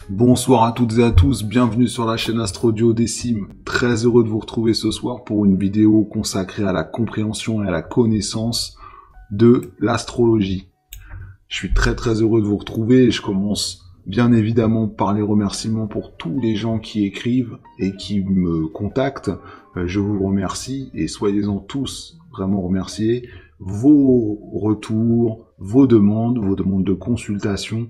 Bonsoir à toutes et à tous, bienvenue sur la chaîne Astro Duodécime. Très heureux de vous retrouver ce soir pour une vidéo consacrée à la compréhension et à la connaissance de l'astrologie. Je suis très heureux de vous retrouver et je commence bien évidemment par les remerciements pour tous les gens qui écrivent et qui me contactent. Je vous remercie et soyez-en tous vraiment remerciés. Vos retours, vos demandes de consultation,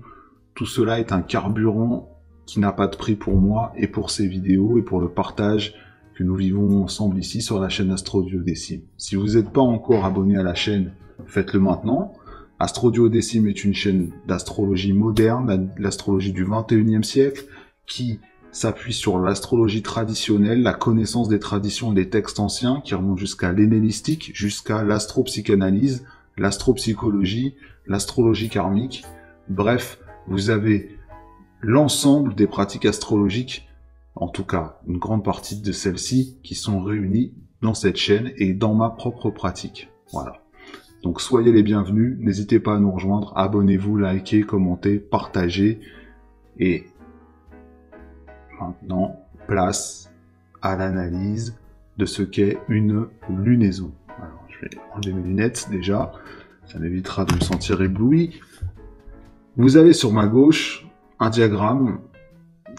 tout cela est un carburant qui n'a pas de prix pour moi et pour ces vidéos et pour le partage que nous vivons ensemble ici sur la chaîne Astro Duodécime. Si vous n'êtes pas encore abonné à la chaîne, faites-le maintenant. Astro Duodécime est une chaîne d'astrologie moderne, l'astrologie du 21e siècle, qui s'appuie sur l'astrologie traditionnelle, la connaissance des traditions et des textes anciens, qui remontent jusqu'à l'hellénistique, jusqu'à l'astropsychanalyse, l'astropsychologie, l'astrologie karmique. Bref, vous avez l'ensemble des pratiques astrologiques, en tout cas une grande partie de celles-ci, qui sont réunies dans cette chaîne et dans ma propre pratique. Voilà. Donc soyez les bienvenus, n'hésitez pas à nous rejoindre, abonnez-vous, likez, commentez, partagez. Et maintenant, place à l'analyse de ce qu'est une lunaison. Alors, je vais enlever mes lunettes déjà, ça m'évitera de me sentir ébloui. Vous avez sur ma gauche un diagramme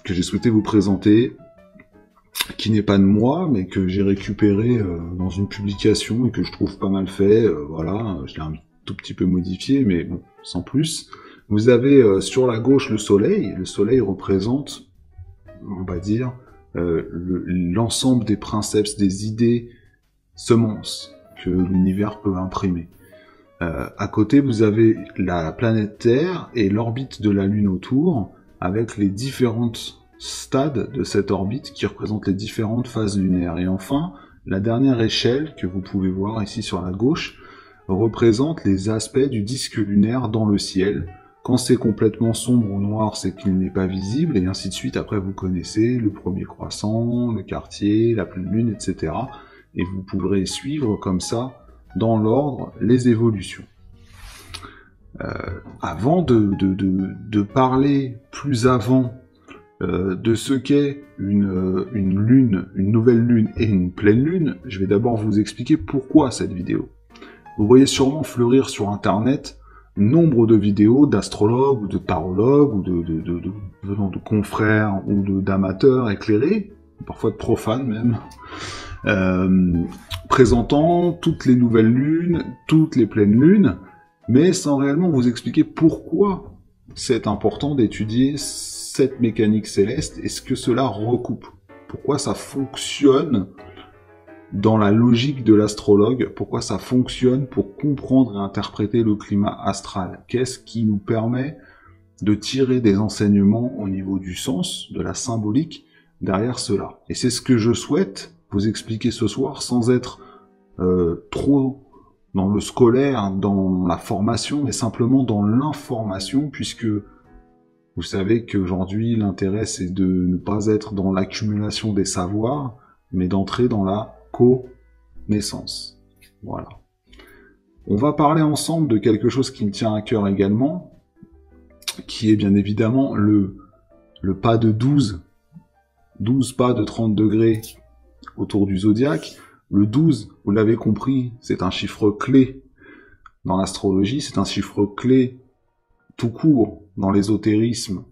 que j'ai souhaité vous présenter, qui n'est pas de moi, mais que j'ai récupéré dans une publication et que je trouve pas mal fait. Voilà, je l'ai un tout petit peu modifié, mais bon, sans plus. Vous avez sur la gauche le soleil. Le soleil représente, on va dire, l'ensemble des princeps, des idées, semences que l'univers peut imprimer. À côté, vous avez la planète Terre et l'orbite de la Lune autour, avec les différentes stades de cette orbite qui représentent les différentes phases lunaires. Et enfin, la dernière échelle que vous pouvez voir ici sur la gauche représente les aspects du disque lunaire dans le ciel. Quand c'est complètement sombre ou noir, c'est qu'il n'est pas visible, et ainsi de suite. Après, vous connaissez le premier croissant, le quartier, la pleine lune, etc. Et vous pourrez suivre comme ça, dans l'ordre, les évolutions. Avant de parler plus avant de ce qu'est une lune, une nouvelle lune et une pleine lune, je vais d'abord vous expliquer pourquoi cette vidéo. Vous voyez sûrement fleurir sur internet nombre de vidéos d'astrologues ou de tarologues ou venant de confrères ou d'amateurs éclairés, parfois de profanes même, présentant toutes les nouvelles lunes, toutes les pleines lunes, mais sans réellement vous expliquer pourquoi c'est important d'étudier cette mécanique céleste et ce que cela recoupe. Pourquoi ça fonctionne dans la logique de l'astrologue, pourquoi ça fonctionne pour comprendre et interpréter le climat astral. Qu'est-ce qui nous permet de tirer des enseignements au niveau du sens, de la symbolique, derrière cela. Et c'est ce que je souhaite vous expliquer ce soir, sans être trop dans le scolaire, dans la formation, mais simplement dans l'information, puisque vous savez qu'aujourd'hui, l'intérêt, c'est de ne pas être dans l'accumulation des savoirs, mais d'entrer dans la connaissance. Voilà. On va parler ensemble de quelque chose qui me tient à cœur également, qui est bien évidemment le pas de 12 pas de 30 degrés autour du zodiaque. Le 12, vous l'avez compris, c'est un chiffre clé dans l'astrologie, c'est un chiffre clé tout court dans l'ésotérisme,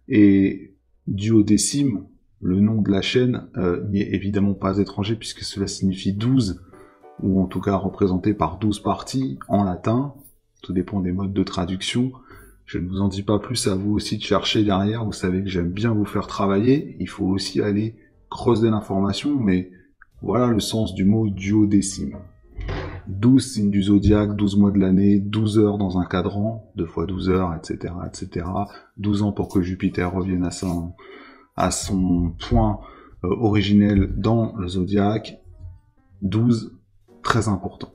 et duodécime, le nom de la chaîne, n'y est évidemment pas étranger puisque cela signifie 12, ou en tout cas représenté par 12 parties en latin, tout dépend des modes de traduction. Je ne vous en dis pas plus, à vous aussi de chercher derrière, vous savez que j'aime bien vous faire travailler, il faut aussi aller creuser l'information, mais voilà le sens du mot duodécime. 12 signes du zodiaque, 12 mois de l'année, 12 heures dans un cadran, 2 fois 12 heures, etc., etc. 12 ans pour que Jupiter revienne à son point originel dans le zodiaque. 12, très important.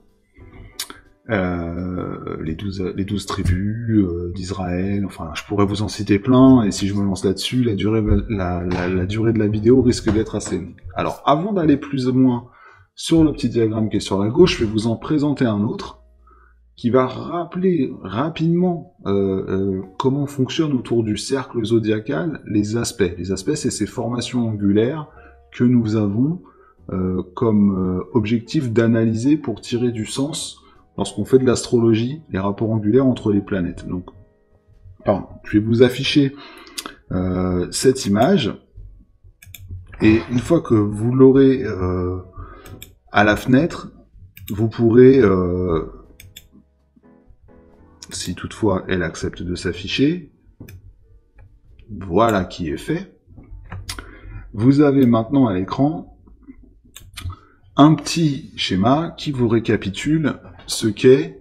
Les 12 tribus d'Israël, enfin je pourrais vous en citer plein, et si je me lance là-dessus, la durée de la vidéo risque d'être assez longue. Alors avant d'aller plus ou moins sur le petit diagramme qui est sur la gauche, je vais vous en présenter un autre, qui va rappeler rapidement comment fonctionnent autour du cercle zodiacal les aspects. Les aspects, c'est ces formations angulaires que nous avons comme objectif d'analyser pour tirer du sens lorsqu'on fait de l'astrologie, les rapports angulaires entre les planètes. Donc, pardon, je vais vous afficher cette image, et une fois que vous l'aurez à la fenêtre, vous pourrez, si toutefois elle accepte de s'afficher, voilà qui est fait. Vous avez maintenant à l'écran un petit schéma qui vous récapitule ce qu'est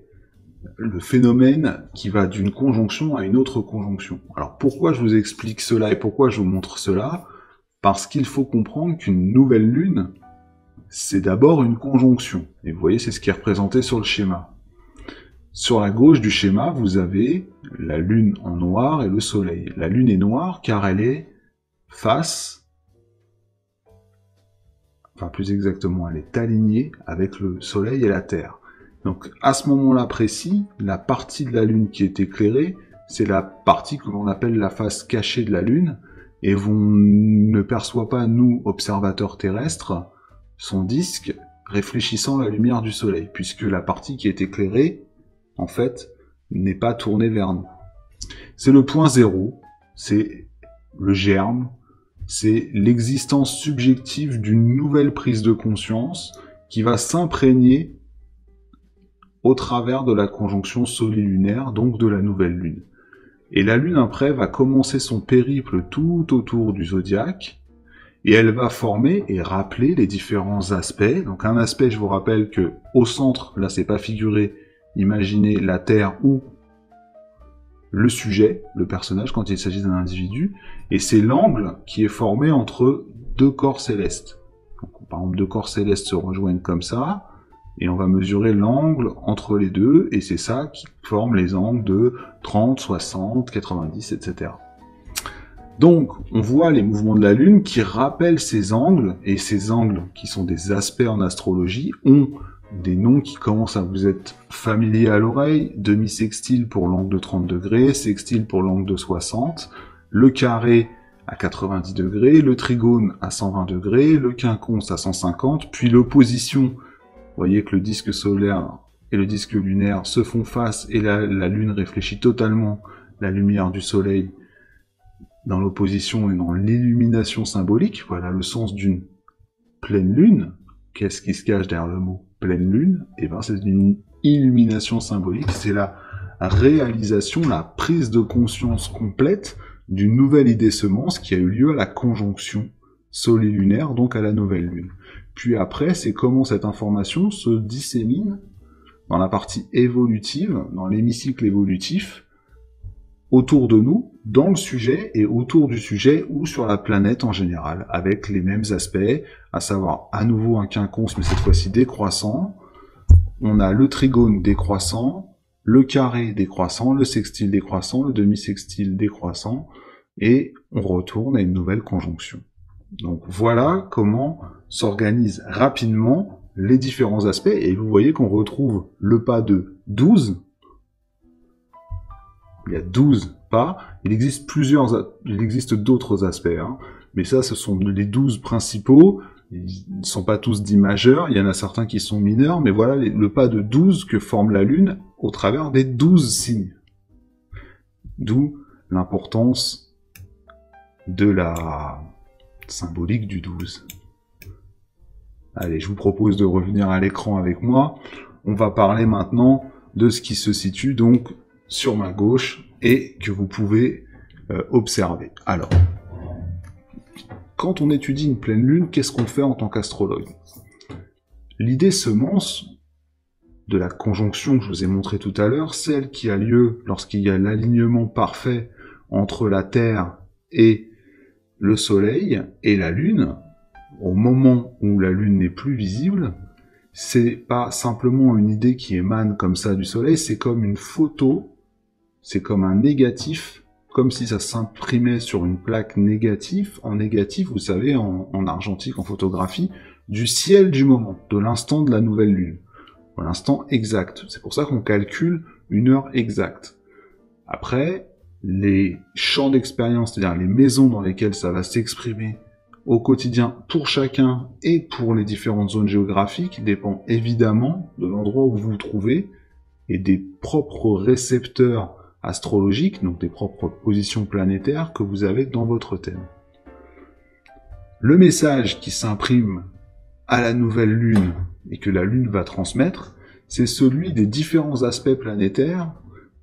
le phénomène qui va d'une conjonction à une autre conjonction. Alors pourquoi je vous explique cela et pourquoi je vous montre cela? Parce qu'il faut comprendre qu'une nouvelle lune, c'est d'abord une conjonction. Et vous voyez, c'est ce qui est représenté sur le schéma. Sur la gauche du schéma, vous avez la lune en noir et le soleil. La lune est noire car elle est face, enfin plus exactement, elle est alignée avec le soleil et la terre. Donc à ce moment-là précis, la partie de la lune qui est éclairée, c'est la partie que l'on appelle la face cachée de la lune, et on ne perçoit pas, nous, observateurs terrestres, son disque réfléchissant la lumière du soleil, puisque la partie qui est éclairée, en fait, n'est pas tournée vers nous. C'est le point zéro, c'est le germe, c'est l'existence subjective d'une nouvelle prise de conscience qui va s'imprégner au travers de la conjonction solilunaire, donc de la nouvelle lune. Et la lune après va commencer son périple tout autour du zodiaque, et elle va former et rappeler les différents aspects. Donc un aspect, je vous rappelle que au centre, là c'est pas figuré, imaginez la Terre ou le sujet, le personnage quand il s'agit d'un individu, et c'est l'angle qui est formé entre deux corps célestes. Donc, par exemple, deux corps célestes se rejoignent comme ça, et on va mesurer l'angle entre les deux, et c'est ça qui forme les angles de 30, 60, 90, etc. Donc, on voit les mouvements de la Lune qui rappellent ces angles, et ces angles, qui sont des aspects en astrologie, ont des noms qui commencent à vous être familiers à l'oreille: demi-sextile pour l'angle de 30 degrés, sextile pour l'angle de 60, le carré à 90 degrés, le trigone à 120 degrés, le quinconce à 150, puis l'opposition. Vous voyez que le disque solaire et le disque lunaire se font face, et la Lune réfléchit totalement la lumière du Soleil dans l'opposition et dans l'illumination symbolique. Voilà le sens d'une pleine lune. Qu'est-ce qui se cache derrière le mot pleine lune? Eh bien, c'est une illumination symbolique, c'est la réalisation, la prise de conscience complète d'une nouvelle idée semence qui a eu lieu à la conjonction solilunaire, donc à la nouvelle lune. Puis après, c'est comment cette information se dissémine dans la partie évolutive, dans l'hémicycle évolutif, autour de nous, dans le sujet et autour du sujet ou sur la planète en général, avec les mêmes aspects, à savoir à nouveau un quinconce, mais cette fois-ci décroissant. On a le trigone décroissant, le carré décroissant, le sextile décroissant, le demi-sextile décroissant, et on retourne à une nouvelle conjonction. Donc voilà comment s'organisent rapidement les différents aspects, et vous voyez qu'on retrouve le pas de 12. Il y a 12 pas, il existe d'autres aspects, hein. Mais ça, ce sont les 12 principaux. Ils ne sont pas tous dits majeurs, il y en a certains qui sont mineurs, mais voilà le pas de 12 que forme la Lune au travers des 12 signes. D'où l'importance de la symbolique du 12. Allez, je vous propose de revenir à l'écran avec moi. On va parler maintenant de ce qui se situe donc sur ma gauche et que vous pouvez observer. Alors, quand on étudie une pleine lune, qu'est-ce qu'on fait en tant qu'astrologue? L'idée semence de la conjonction que je vous ai montré tout à l'heure, celle qui a lieu lorsqu'il y a l'alignement parfait entre la Terre et le Soleil et la Lune, au moment où la Lune n'est plus visible, c'est pas simplement une idée qui émane comme ça du Soleil, c'est comme une photo, c'est comme un négatif, comme si ça s'imprimait sur une plaque négative, en négatif, vous savez, en argentique, en photographie, du ciel du moment, de l'instant de la nouvelle lune. à l'instant exact. C'est pour ça qu'on calcule une heure exacte. Après, les champs d'expérience, c'est-à-dire les maisons dans lesquelles ça va s'exprimer au quotidien pour chacun et pour les différentes zones géographiques, dépend évidemment de l'endroit où vous vous trouvez et des propres récepteurs astrologiques, donc des propres positions planétaires que vous avez dans votre thème. Le message qui s'imprime à la nouvelle lune et que la lune va transmettre, c'est celui des différents aspects planétaires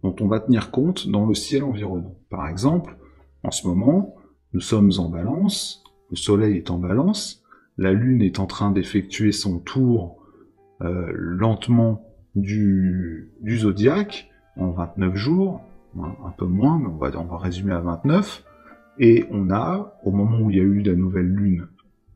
dont on va tenir compte dans le ciel environnant. Par exemple, en ce moment, nous sommes en Balance, le soleil est en Balance, la lune est en train d'effectuer son tour lentement du zodiaque en 29 jours, un peu moins, mais on va résumer à 29, et on a, au moment où il y a eu la nouvelle lune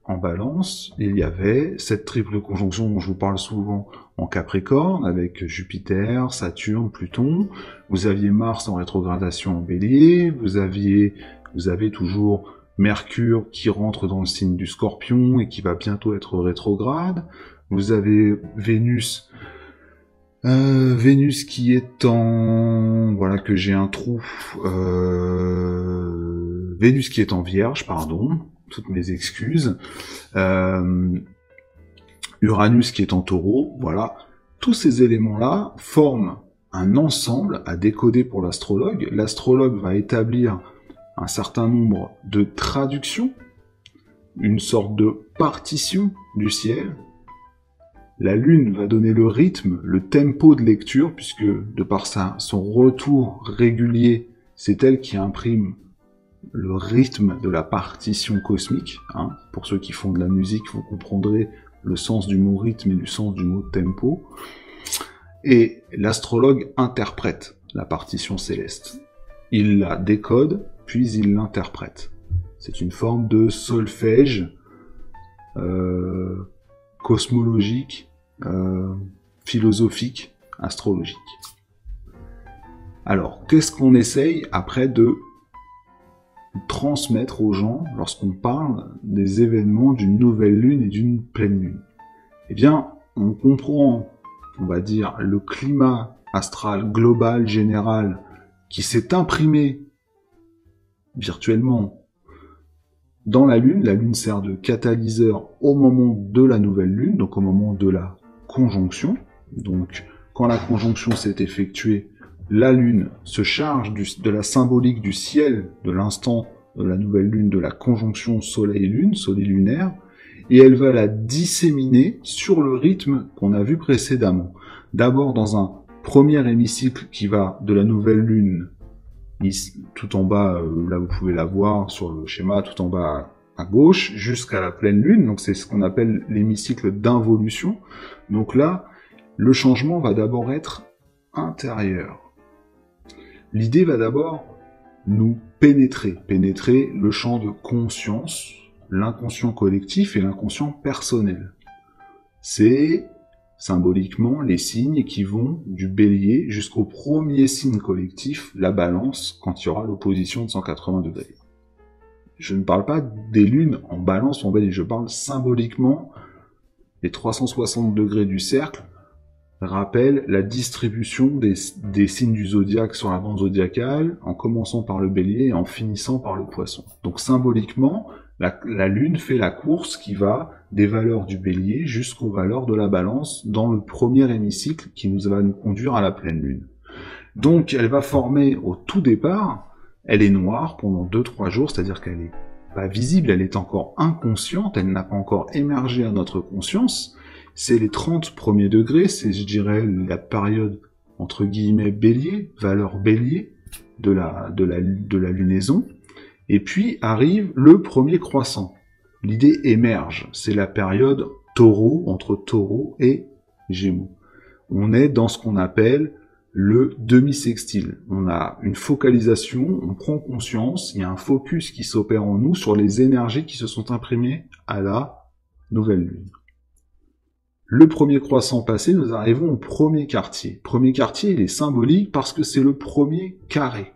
en Balance, il y avait cette triple conjonction dont je vous parle souvent en Capricorne, avec Jupiter, Saturne, Pluton. Vous aviez Mars en rétrogradation en Bélier, vous avez toujours Mercure qui rentre dans le signe du Scorpion et qui va bientôt être rétrograde. Vous avez Vénus qui est en... Voilà que j'ai un trou. Vénus qui est en Vierge, pardon. Toutes mes excuses. Uranus qui est en Taureau. Voilà. Tous ces éléments-là forment un ensemble à décoder pour l'astrologue. L'astrologue va établir un certain nombre de traductions, une sorte de partition du ciel. La lune va donner le rythme, le tempo de lecture, puisque de par son retour régulier, c'est elle qui imprime le rythme de la partition cosmique. Hein. Pour ceux qui font de la musique, vous comprendrez le sens du mot rythme et du sens du mot tempo. Et l'astrologue interprète la partition céleste. Il la décode, puis il l'interprète. C'est une forme de solfège cosmologique, philosophique, astrologique. Alors, qu'est-ce qu'on essaye après de transmettre aux gens lorsqu'on parle des événements d'une nouvelle lune et d'une pleine lune? Eh bien, on comprend, on va dire, le climat astral global, général, qui s'est imprimé virtuellement dans la Lune. La Lune sert de catalyseur au moment de la nouvelle Lune, donc au moment de la conjonction. Donc, quand la conjonction s'est effectuée, la Lune se charge de la symbolique du ciel de l'instant de la nouvelle Lune, de la conjonction Soleil-Lune, Soleil lunaire, et elle va la disséminer sur le rythme qu'on a vu précédemment. D'abord dans un premier hémicycle qui va de la nouvelle Lune, tout en bas, là vous pouvez la voir sur le schéma, tout en bas à gauche, jusqu'à la pleine Lune, donc c'est ce qu'on appelle l'hémicycle d'involution. Donc là, le changement va d'abord être intérieur. L'idée va d'abord nous pénétrer le champ de conscience, l'inconscient collectif et l'inconscient personnel. C'est symboliquement les signes qui vont du Bélier jusqu'au premier signe collectif, la Balance, quand il y aura l'opposition de 180 degrés. Je ne parle pas des lunes en Balance ou en Bélier, je parle symboliquement les 360 degrés du cercle, rappelle la distribution des signes du zodiaque sur la bande zodiacale, en commençant par le Bélier et en finissant par le Poisson. Donc symboliquement, la Lune fait la course qui va des valeurs du Bélier jusqu'aux valeurs de la Balance dans le premier hémicycle qui va nous conduire à la pleine Lune. Donc elle va former au tout départ, elle est noire pendant 2-3 jours, c'est-à-dire qu'elle est pas visible, elle est encore inconsciente, elle n'a pas encore émergé à notre conscience. C'est les 30 premiers degrés, c'est, je dirais, la période, entre guillemets, Bélier, valeur Bélier de la lunaison. Et puis arrive le premier croissant. L'idée émerge, c'est la période Taureau, entre Taureau et Gémeaux. On est dans ce qu'on appelle le demi-sextile. On a une focalisation, on prend conscience, il y a un focus qui s'opère en nous sur les énergies qui se sont imprimées à la nouvelle lune. Le premier croissant passé, nous arrivons au premier quartier. Premier quartier, il est symbolique parce que c'est le premier carré.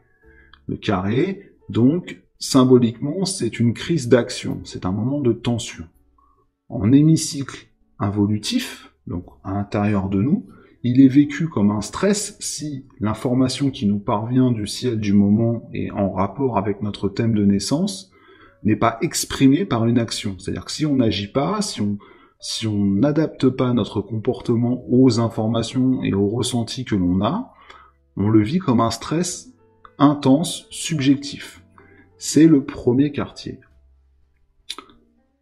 Le carré, donc, symboliquement, c'est une crise d'action, c'est un moment de tension. En hémicycle involutif, donc à l'intérieur de nous, il est vécu comme un stress si l'information qui nous parvient du ciel du moment et en rapport avec notre thème de naissance n'est pas exprimée par une action. C'est-à-dire que si on n'agit pas, si on n'adapte pas notre comportement aux informations et aux ressentis que l'on a, on le vit comme un stress intense, subjectif. C'est le premier quartier.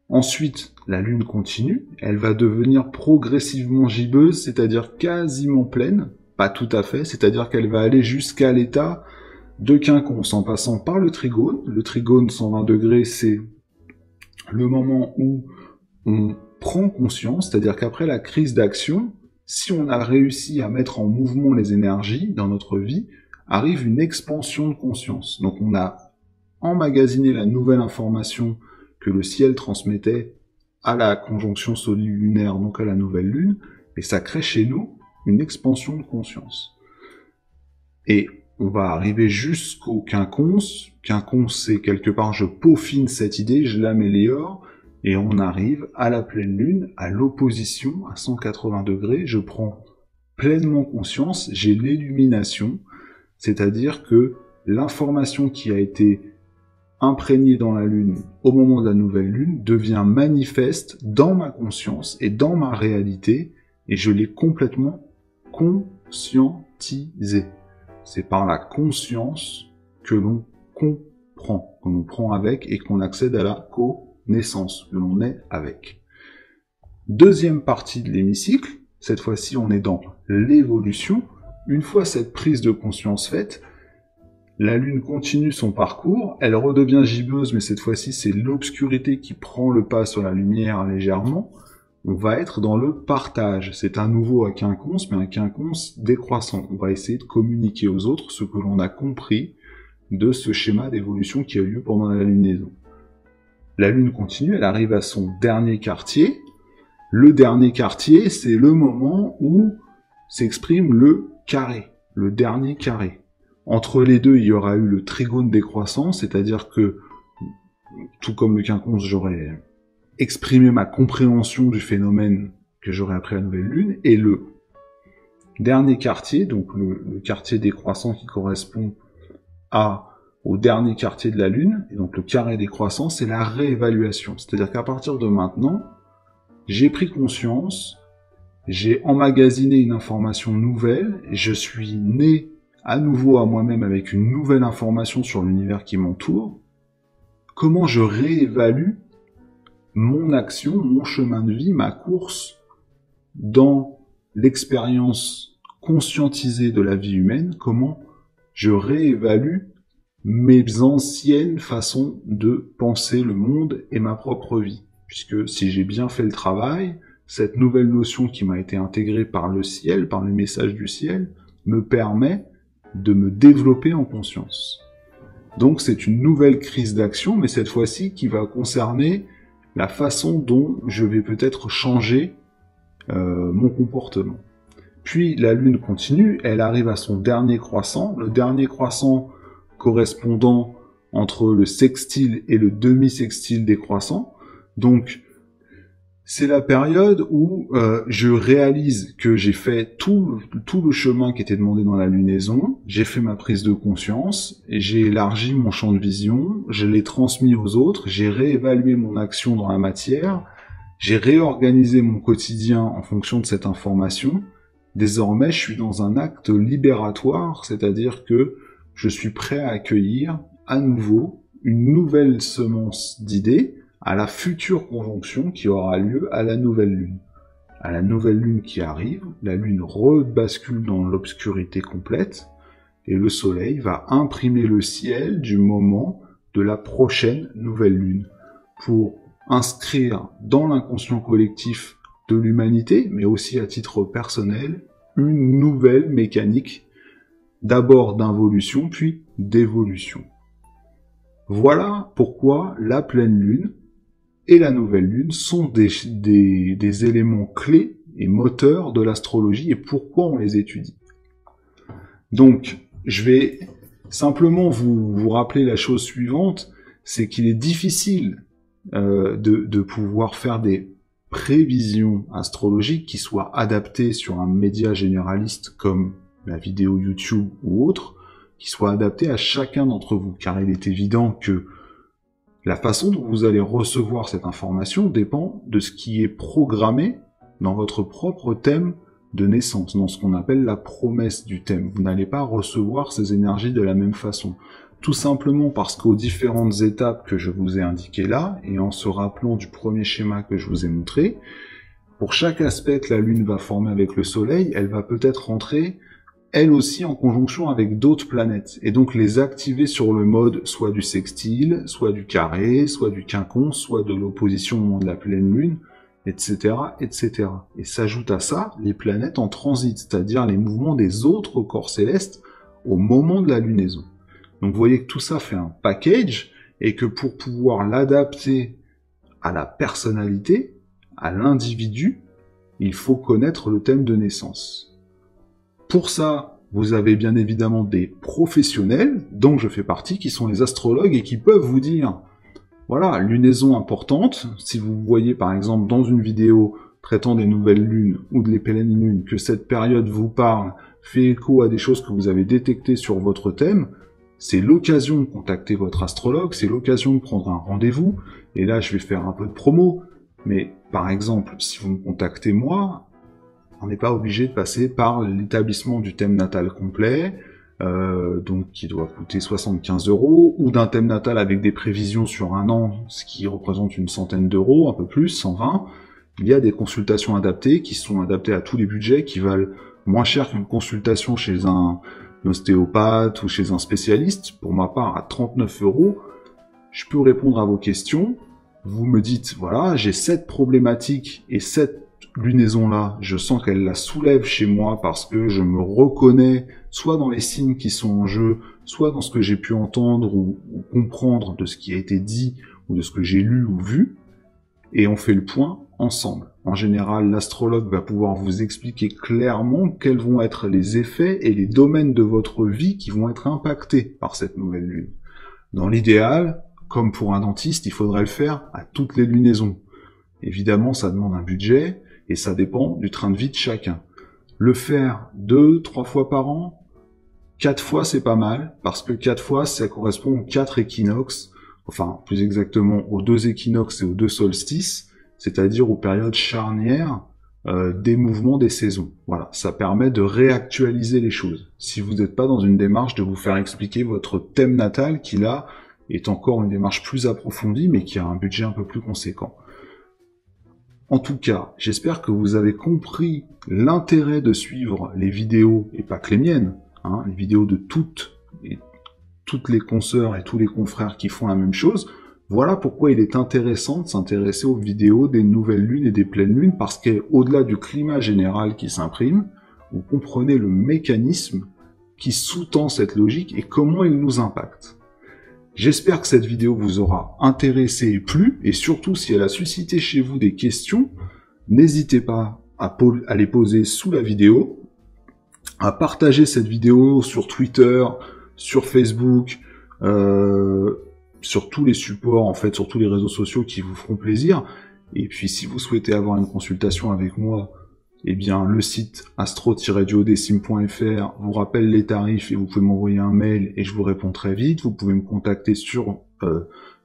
Ensuite, la Lune continue, elle va devenir progressivement gibbeuse, c'est-à-dire quasiment pleine, pas tout à fait, c'est-à-dire qu'elle va aller jusqu'à l'état de quinconce, en passant par le trigone. Le trigone 120 degrés, c'est le moment où on prend conscience, c'est-à-dire qu'après la crise d'action, si on a réussi à mettre en mouvement les énergies dans notre vie, arrive une expansion de conscience. Donc on a emmagasiné la nouvelle information que le ciel transmettait à la conjonction solaire-lunaire, donc à la nouvelle lune, et ça crée chez nous une expansion de conscience. Et on va arriver jusqu'au quinconce. Quinconce, c'est quelque part, je peaufine cette idée, je l'améliore, et on arrive à la pleine lune, à l'opposition, à 180 degrés, je prends pleinement conscience, j'ai l'illumination, c'est-à-dire que l'information qui a été imprégnée dans la lune au moment de la nouvelle lune devient manifeste dans ma conscience et dans ma réalité, et je l'ai complètement conscientisé. C'est par la conscience que l'on comprend, que l'on prend avec et qu'on accède à la connaissance, que l'on est avec. Deuxième partie de l'hémicycle, cette fois-ci on est dans l'évolution. Une fois cette prise de conscience faite, la Lune continue son parcours, elle redevient gibbeuse, mais cette fois-ci c'est l'obscurité qui prend le pas sur la lumière légèrement. On va être dans le partage. C'est un nouveau à quinconce, mais un quinconce décroissant. On va essayer de communiquer aux autres ce que l'on a compris de ce schéma d'évolution qui a eu lieu pendant la lunaison. La Lune continue, elle arrive à son dernier quartier. Le dernier quartier, c'est le moment où s'exprime le carré, le dernier carré. Entre les deux, il y aura eu le trigone décroissant, c'est-à-dire que, tout comme le quinconce, j'aurais exprimé ma compréhension du phénomène que j'aurais appris à la nouvelle lune, et le dernier quartier, donc le quartier décroissant qui correspond au dernier quartier de la lune, et donc le carré décroissant, c'est la réévaluation. C'est-à-dire qu'à partir de maintenant, j'ai pris conscience, j'ai emmagasiné une information nouvelle, et je suis né à nouveau à moi-même avec une nouvelle information sur l'univers qui m'entoure. Comment je réévalue mon action, mon chemin de vie, ma course dans l'expérience conscientisée de la vie humaine, comment je réévalue mes anciennes façons de penser le monde et ma propre vie. Puisque si j'ai bien fait le travail, cette nouvelle notion qui m'a été intégrée par le ciel, par le message du ciel, me permet de me développer en conscience. Donc c'est une nouvelle crise d'action, mais cette fois-ci qui va concerner la façon dont je vais peut-être changer mon comportement. Puis la Lune continue, elle arrive à son dernier croissant, le dernier croissant correspondant entre le sextile et le demi-sextile décroissant. Donc c'est la période où je réalise que j'ai fait tout le chemin qui était demandé dans la lunaison, j'ai fait ma prise de conscience, et j'ai élargi mon champ de vision, je l'ai transmis aux autres, j'ai réévalué mon action dans la matière, j'ai réorganisé mon quotidien en fonction de cette information. Désormais, je suis dans un acte libératoire, c'est-à-dire que je suis prêt à accueillir à nouveau une nouvelle semence d'idées, à la future conjonction qui aura lieu à la nouvelle lune. À la nouvelle lune qui arrive, la lune rebascule dans l'obscurité complète, et le soleil va imprimer le ciel du moment de la prochaine nouvelle lune, pour inscrire dans l'inconscient collectif de l'humanité, mais aussi à titre personnel, une nouvelle mécanique, d'abord d'involution, puis d'évolution. Voilà pourquoi la pleine lune et la nouvelle lune sont des éléments clés et moteurs de l'astrologie et pourquoi on les étudie. Donc, je vais simplement vous rappeler la chose suivante, c'est qu'il est difficile de pouvoir faire des prévision astrologique qui soit adaptée sur un média généraliste comme la vidéo YouTube ou autre, qui soit adaptée à chacun d'entre vous, car il est évident que la façon dont vous allez recevoir cette information dépend de ce qui est programmé dans votre propre thème de naissance, dans ce qu'on appelle la promesse du thème. Vous n'allez pas recevoir ces énergies de la même façon. Tout simplement parce qu'aux différentes étapes que je vous ai indiquées là, et en se rappelant du premier schéma que je vous ai montré, pour chaque aspect que la Lune va former avec le Soleil, elle va peut-être rentrer, elle aussi, en conjonction avec d'autres planètes, et donc les activer sur le mode soit du sextile, soit du carré, soit du quinconce, soit de l'opposition au moment de la pleine Lune, etc., etc. Et s'ajoute à ça les planètes en transit, c'est-à-dire les mouvements des autres corps célestes au moment de la lunaison. Donc vous voyez que tout ça fait un package, et que pour pouvoir l'adapter à la personnalité, à l'individu, il faut connaître le thème de naissance. Pour ça, vous avez bien évidemment des professionnels, dont je fais partie, qui sont les astrologues, et qui peuvent vous dire, voilà, lunaison importante, si vous voyez par exemple dans une vidéo traitant des nouvelles lunes ou des pleines lunes, que cette période vous parle, fait écho à des choses que vous avez détectées sur votre thème, c'est l'occasion de contacter votre astrologue, c'est l'occasion de prendre un rendez-vous, et là je vais faire un peu de promo, mais par exemple, si vous me contactez moi, on n'est pas obligé de passer par l'établissement du thème natal complet, donc qui doit coûter 75 €, ou d'un thème natal avec des prévisions sur un an, ce qui représente une centaine d'euros, un peu plus, 120. Il y a des consultations adaptées, qui sont adaptées à tous les budgets, qui valent moins cher qu'une consultation chez un ostéopathe ou chez un spécialiste. Pour ma part, à 39 €, je peux répondre à vos questions. Vous me dites, voilà, j'ai cette problématique et cette lunaison-là, je sens qu'elle la soulève chez moi parce que je me reconnais soit dans les signes qui sont en jeu, soit dans ce que j'ai pu entendre ou comprendre de ce qui a été dit ou de ce que j'ai lu ou vu, et on fait le point ensemble. En général, l'astrologue va pouvoir vous expliquer clairement quels vont être les effets et les domaines de votre vie qui vont être impactés par cette nouvelle lune. Dans l'idéal, comme pour un dentiste, il faudrait le faire à toutes les lunaisons. Évidemment, ça demande un budget, et ça dépend du train de vie de chacun. Le faire 2-3 fois par an, 4 fois c'est pas mal, parce que 4 fois ça correspond aux 4 équinoxes, enfin plus exactement aux 2 équinoxes et aux 2 solstices, c'est-à-dire aux périodes charnières des mouvements des saisons. Voilà, ça permet de réactualiser les choses. Si vous n'êtes pas dans une démarche de vous faire expliquer votre thème natal, qui là est encore une démarche plus approfondie, mais qui a un budget un peu plus conséquent. En tout cas, j'espère que vous avez compris l'intérêt de suivre les vidéos, et pas que les miennes, hein, les vidéos de toutes les consoeurs et tous les confrères qui font la même chose. Voilà pourquoi il est intéressant de s'intéresser aux vidéos des nouvelles lunes et des pleines lunes, parce qu'au-delà du climat général qui s'imprime, vous comprenez le mécanisme qui sous-tend cette logique et comment il nous impacte. J'espère que cette vidéo vous aura intéressé et plu, et surtout si elle a suscité chez vous des questions, n'hésitez pas à les poser sous la vidéo, à partager cette vidéo sur Twitter, sur Facebook, sur tous les supports, en fait, sur tous les réseaux sociaux qui vous feront plaisir. Et puis si vous souhaitez avoir une consultation avec moi, eh bien le site astro-duodécime.fr vous rappelle les tarifs et vous pouvez m'envoyer un mail et je vous réponds très vite. Vous pouvez me contacter sur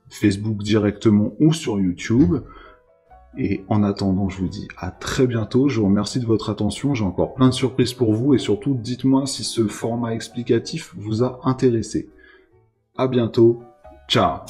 Facebook directement ou sur YouTube. Et en attendant, je vous dis à très bientôt. Je vous remercie de votre attention. J'ai encore plein de surprises pour vous et surtout dites-moi si ce format explicatif vous a intéressé. À bientôt. Ciao.